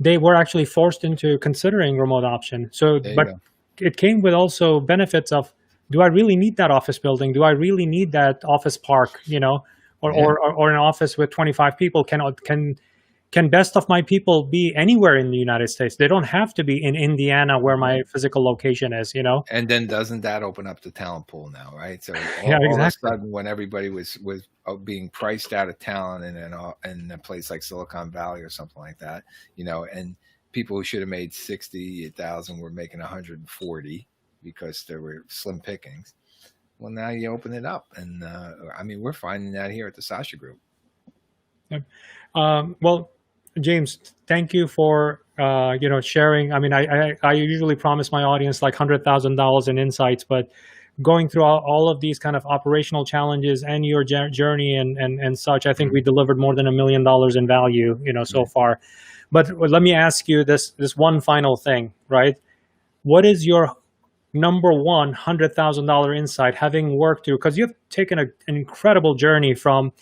Speaker 1: they were actually forced into considering remote option. So,
Speaker 2: There you
Speaker 1: but
Speaker 2: go.
Speaker 1: it came with also benefits of, do I really need that office building? Do I really need that office park? Or
Speaker 2: Yeah.
Speaker 1: or an office with 25 people? Can best of my people be anywhere in the United States? They don't have to be in Indiana where my physical location is.
Speaker 2: And then doesn't that open up the talent pool now, right? So
Speaker 1: Yeah,
Speaker 2: all of a
Speaker 1: exactly.
Speaker 2: sudden, when everybody was being priced out of talent in a place like Silicon Valley or something like that, and people who should have made 60,000 were making 140 because there were slim pickings. Well, now you open it up, and we're finding that here at the Sasha Group.
Speaker 1: Well, James, thank you for sharing. I usually promise my audience like $100,000 in insights, but going through all of these kind of operational challenges and your journey and such, I think we delivered more than $1 million in value, so far. But let me ask you this one final thing, right? What is your number one $100,000 insight, having worked through, because you've taken an incredible journey from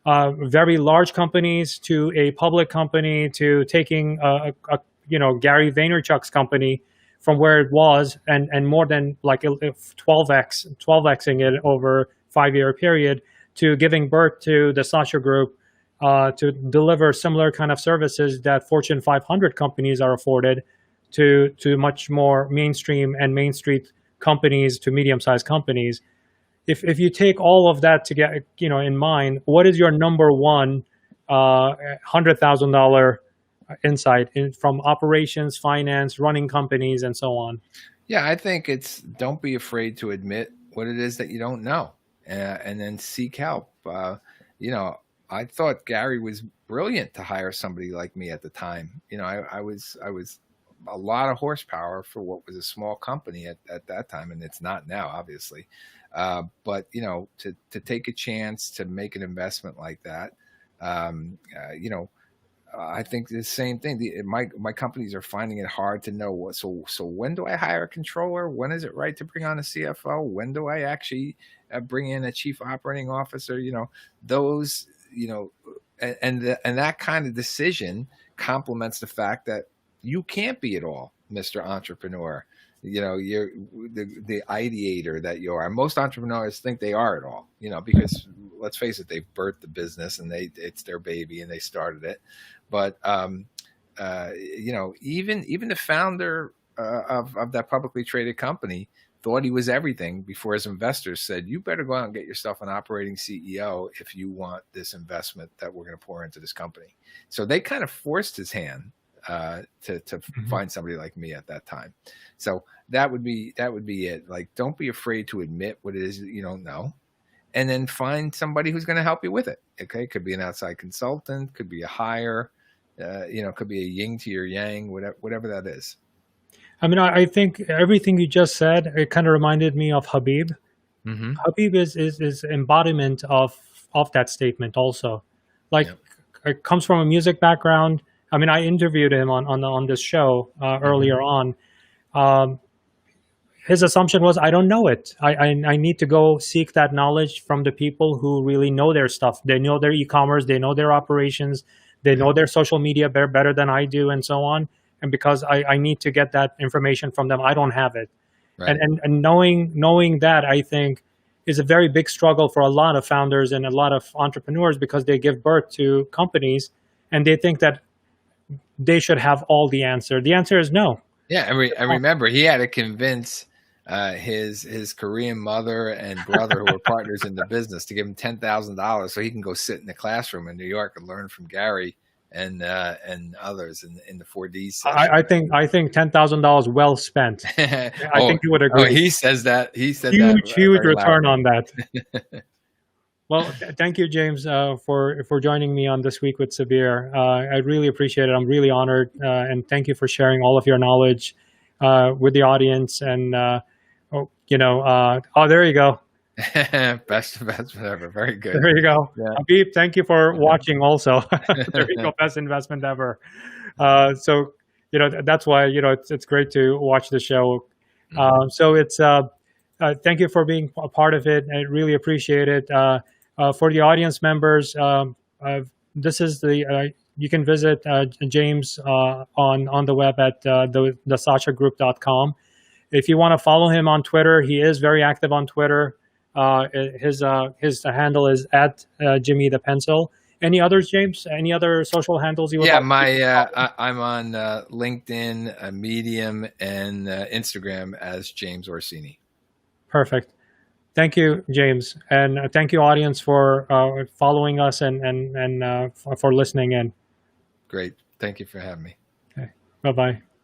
Speaker 1: very large companies to a public company to taking Gary Vaynerchuk's company from where it was and more than like 12xing it over 5-year period to giving birth to the Sasha Group to deliver similar kind of services that Fortune 500 companies are afforded to much more mainstream and Main Street companies to medium-sized companies. If you take all of that to get in mind, what is your number one $100,000 insight from operations, finance, running companies, and so on?
Speaker 2: Yeah, I think it's, don't be afraid to admit what it is that you don't know, and then seek help. I thought Gary was brilliant to hire somebody like me at the time. I was a lot of horsepower for what was a small company at that time, and it's not now, obviously. But to take a chance to make an investment like that, I think the same thing. My companies are finding it hard to know what. So when do I hire a controller? When is it right to bring on a CFO? When do I actually bring in a chief operating officer? Those. And that kind of decision complements the fact that you can't be it all, Mr. Entrepreneur. You're the ideator that you are. Most entrepreneurs think they are it all, because let's face it, they've birthed the business and it's their baby and they started it. But even the founder of that publicly traded company thought he was everything before his investors said, you better go out and get yourself an operating CEO if you want this investment that we're going to pour into this company. So they kind of forced his hand to find somebody like me at that time. So that would be it. Like, don't be afraid to admit what it is that you don't know, and then find somebody who's going to help you with it. Okay. It could be an outside consultant, could be a hire, could be a yin to your yang, whatever that is.
Speaker 1: I think everything you just said, it kind of reminded me of Habib. Mm-hmm. Habib is embodiment of that statement also. Like, it comes from a music background. I interviewed him on this show earlier on. His assumption was, I don't know it. I need to go seek that knowledge from the people who really know their stuff. They know their e-commerce, they know their operations, they know their social media better than I do, and so on. And because I need to get that information from them, I don't have it. Right. And knowing that, I think, is a very big struggle for a lot of founders and a lot of entrepreneurs, because they give birth to companies and they think that they should have all the answer. The answer is no.
Speaker 2: Yeah, I remember he had to convince his Korean mother and brother, who were partners in the business, to give him $10,000 so he can go sit in the classroom in New York and learn from Gary and others in the 4D session.
Speaker 1: I think $10,000 well spent. I think you would agree.
Speaker 2: He says that. He said
Speaker 1: huge return on that. Well, thank you, James, for joining me on This Week with Sabir. I really appreciate it. I'm really honored, and thank you for sharing all of your knowledge with the audience. And there you go.
Speaker 2: best ever. Very good.
Speaker 1: There you go.
Speaker 2: Yeah.
Speaker 1: Habib, thank you for watching also. There you go. Best investment ever. So, that's why, it's great to watch the show. So it's, thank you for being a part of it. I really appreciate it. For the audience members, this is you can visit James on the web at the sashagroup.com. If you want to follow him on Twitter, he is very active on Twitter. His handle is at Jimmy the Pencil. Any others, James? Any other social handles you would
Speaker 2: Yeah,
Speaker 1: like?
Speaker 2: I'm on LinkedIn, Medium, and Instagram as James Orsini.
Speaker 1: Perfect. Thank you, James, and thank you, audience, for following us and for listening in.
Speaker 2: Great. Thank you for having me.
Speaker 1: Okay. Bye bye.